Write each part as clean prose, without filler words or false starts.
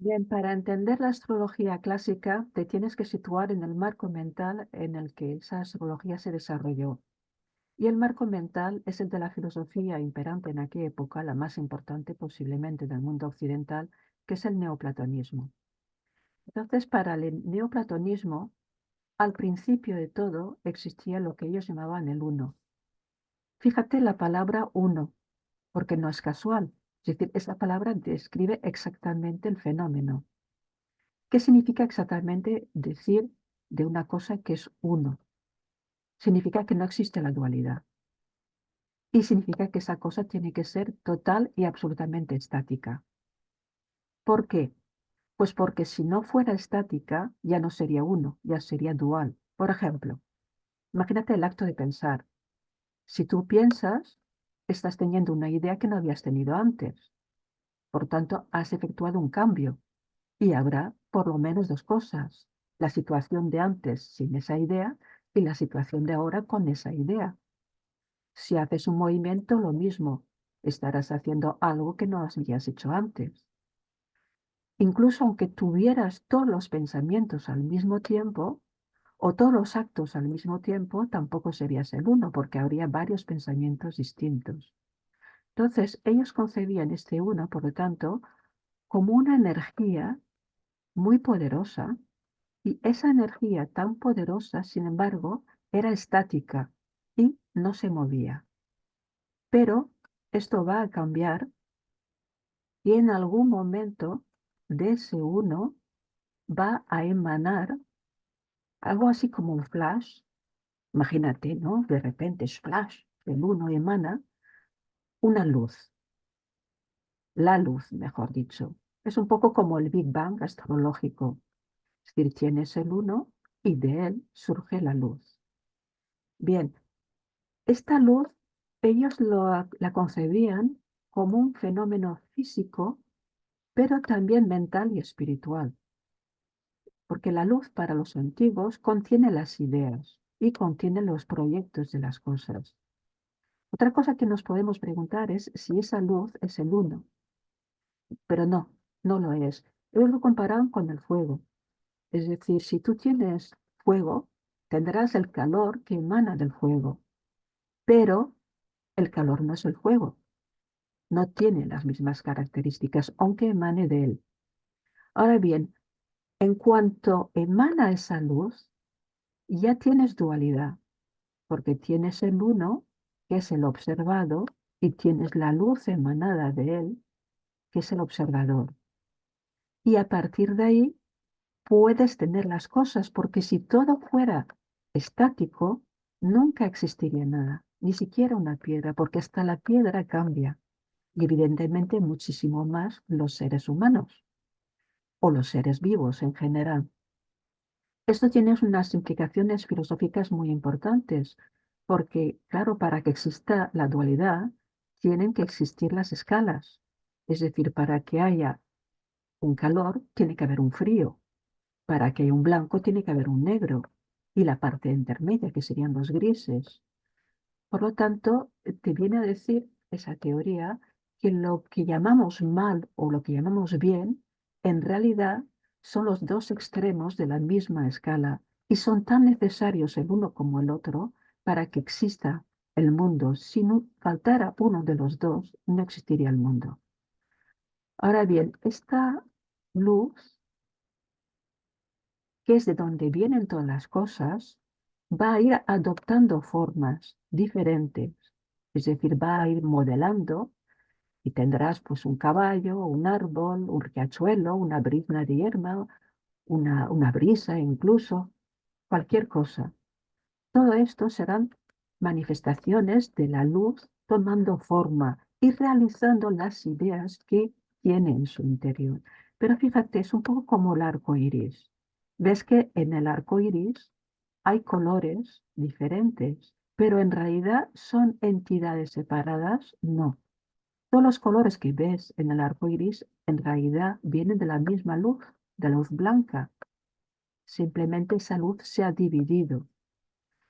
Bien, para entender la astrología clásica, te tienes que situar en el marco mental en el que esa astrología se desarrolló. Y el marco mental es el de la filosofía imperante en aquella época, la más importante posiblemente del mundo occidental, que es el neoplatonismo. Entonces, para el neoplatonismo, al principio de todo existía lo que ellos llamaban el uno. Fíjate la palabra uno, porque no es casual. Es decir, esa palabra describe exactamente el fenómeno. ¿Qué significa exactamente decir de una cosa que es uno? Significa que no existe la dualidad. Y significa que esa cosa tiene que ser total y absolutamente estática. ¿Por qué? Pues porque si no fuera estática, ya no sería uno, ya sería dual. Por ejemplo, imagínate el acto de pensar. Si tú piensas, estás teniendo una idea que no habías tenido antes. Por tanto, has efectuado un cambio. Y habrá por lo menos dos cosas: la situación de antes sin esa idea y la situación de ahora con esa idea. Si haces un movimiento, lo mismo, estarás haciendo algo que no habías hecho antes. Incluso aunque tuvieras todos los pensamientos al mismo tiempo o todos los actos al mismo tiempo, tampoco serías el uno, porque habría varios pensamientos distintos. Entonces, ellos concebían este uno, por lo tanto, como una energía muy poderosa. Y esa energía tan poderosa, sin embargo, era estática y no se movía. Pero esto va a cambiar y en algún momento de ese uno va a emanar algo así como un flash. Imagínate, ¿no? De repente, flash, el uno emana una luz, la luz, mejor dicho. Es un poco como el Big Bang astrológico. Es decir, tienes el uno y de él surge la luz. Bien, esta luz ellos la concebían como un fenómeno físico, pero también mental y espiritual, porque la luz para los antiguos contiene las ideas y contiene los proyectos de las cosas. Otra cosa que nos podemos preguntar es si esa luz es el uno, pero no, no lo es. Ellos lo comparan con el fuego. Es decir, si tú tienes fuego, tendrás el calor que emana del fuego, pero el calor no es el fuego. No tiene las mismas características, aunque emane de él. Ahora bien, en cuanto emana esa luz, ya tienes dualidad, porque tienes el uno, que es el observado, y tienes la luz emanada de él, que es el observador. Y a partir de ahí puedes tener las cosas, porque si todo fuera estático, nunca existiría nada, ni siquiera una piedra, porque hasta la piedra cambia, y evidentemente muchísimo más los seres humanos o los seres vivos en general. Esto tiene unas implicaciones filosóficas muy importantes, porque, claro, para que exista la dualidad, tienen que existir las escalas. Es decir, para que haya un calor, tiene que haber un frío. Para que haya un blanco, tiene que haber un negro. Y la parte intermedia, que serían los grises. Por lo tanto, te viene a decir esa teoría que lo que llamamos mal o lo que llamamos bien, en realidad son los dos extremos de la misma escala y son tan necesarios el uno como el otro para que exista el mundo. Si no faltara uno de los dos, no existiría el mundo. Ahora bien, esta luz, que es de donde vienen todas las cosas, va a ir adoptando formas diferentes. Es decir, va a ir modelando y tendrás pues un caballo, un árbol, un riachuelo, una brizna de hierba, una brisa incluso, cualquier cosa. Todo esto serán manifestaciones de la luz tomando forma y realizando las ideas que tiene en su interior. Pero fíjate, es un poco como el arco iris. Ves que en el arco iris hay colores diferentes, pero en realidad son entidades separadas. No. Todos los colores que ves en el arco iris en realidad vienen de la misma luz, de la luz blanca. Simplemente esa luz se ha dividido.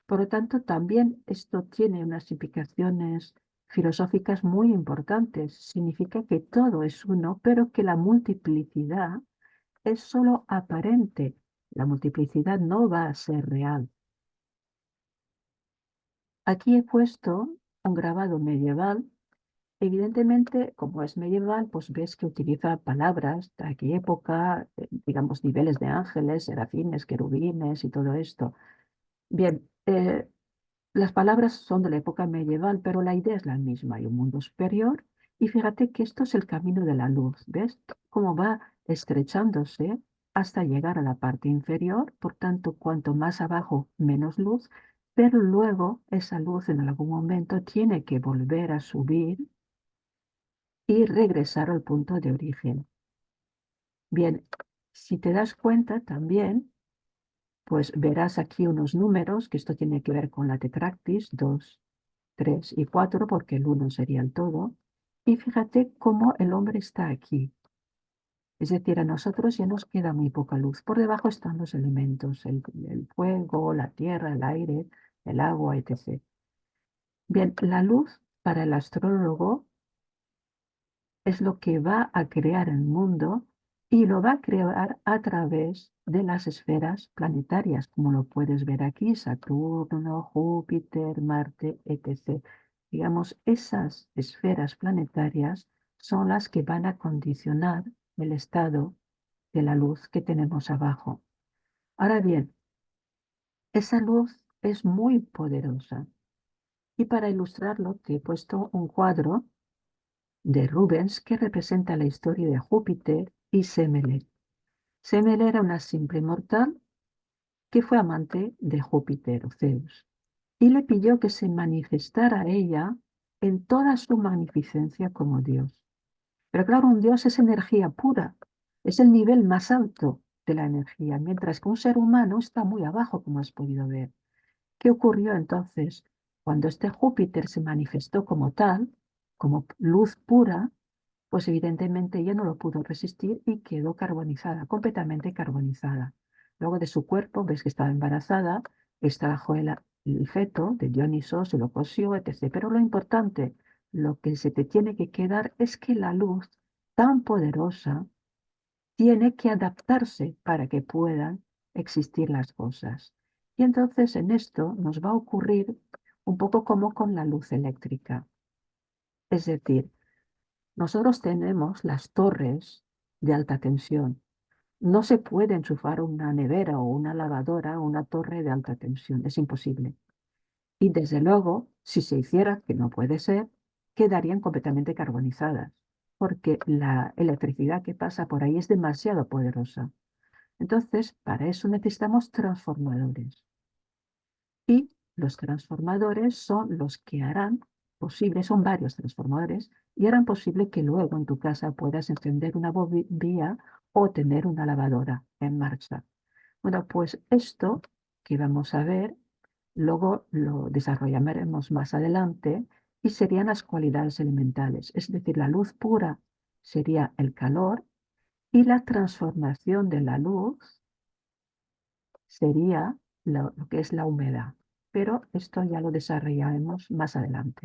Por lo tanto, también esto tiene unas implicaciones filosóficas muy importantes. Significa que todo es uno, pero que la multiplicidad es solo aparente. La multiplicidad no va a ser real. Aquí he puesto un grabado medieval. Evidentemente, como es medieval, pues ves que utiliza palabras de aquella época, digamos, niveles de ángeles, serafines, querubines y todo esto. Bien, las palabras son de la época medieval, pero la idea es la misma. Hay un mundo superior y fíjate que esto es el camino de la luz. ¿Ves cómo va estrechándose hasta llegar a la parte inferior? Por tanto, cuanto más abajo, menos luz, pero luego esa luz en algún momento tiene que volver a subir y regresar al punto de origen. Bien, si te das cuenta también, pues verás aquí unos números, que esto tiene que ver con la tetractis, 2, 3 y 4, porque el 1 sería el todo. Y fíjate cómo el hombre está aquí. Es decir, a nosotros ya nos queda muy poca luz. Por debajo están los elementos, el fuego, la tierra, el aire, el agua, etc. Bien, la luz para el astrólogo es lo que va a crear el mundo y lo va a crear a través de las esferas planetarias, como lo puedes ver aquí, Saturno, Júpiter, Marte, etc. Digamos, esas esferas planetarias son las que van a condicionar el estado de la luz que tenemos abajo. Ahora bien, esa luz es muy poderosa y para ilustrarlo te he puesto un cuadro de Rubens que representa la historia de Júpiter y Semele. Semele era una simple mortal que fue amante de Júpiter o Zeus y le pidió que se manifestara a ella en toda su magnificencia como Dios. Pero claro, un Dios es energía pura, es el nivel más alto de la energía, mientras que un ser humano está muy abajo, como has podido ver. ¿Qué ocurrió entonces? Cuando este Júpiter se manifestó como tal, como luz pura, pues evidentemente ella no lo pudo resistir y quedó carbonizada, completamente carbonizada. Luego de su cuerpo, ves que estaba embarazada, extrajo el feto de Dioniso, se lo cosió, etc. Pero lo importante, lo que se te tiene que quedar es que la luz tan poderosa tiene que adaptarse para que puedan existir las cosas. Y entonces en esto nos va a ocurrir un poco como con la luz eléctrica. Es decir, nosotros tenemos las torres de alta tensión. No se puede enchufar una nevera o una lavadora a una torre de alta tensión. Es imposible. Y desde luego, si se hiciera, que no puede ser, quedarían completamente carbonizadas, porque la electricidad que pasa por ahí es demasiado poderosa. Entonces, para eso necesitamos transformadores. Y los transformadores son los que harán posible, son varios transformadores, y harán posible que luego en tu casa puedas encender una bombilla o tener una lavadora en marcha. Bueno, pues esto que vamos a ver, luego lo desarrollaremos más adelante y serían las cualidades elementales. Es decir, la luz pura sería el calor y la transformación de la luz sería lo que es la humedad. Pero esto ya lo desarrollaremos más adelante.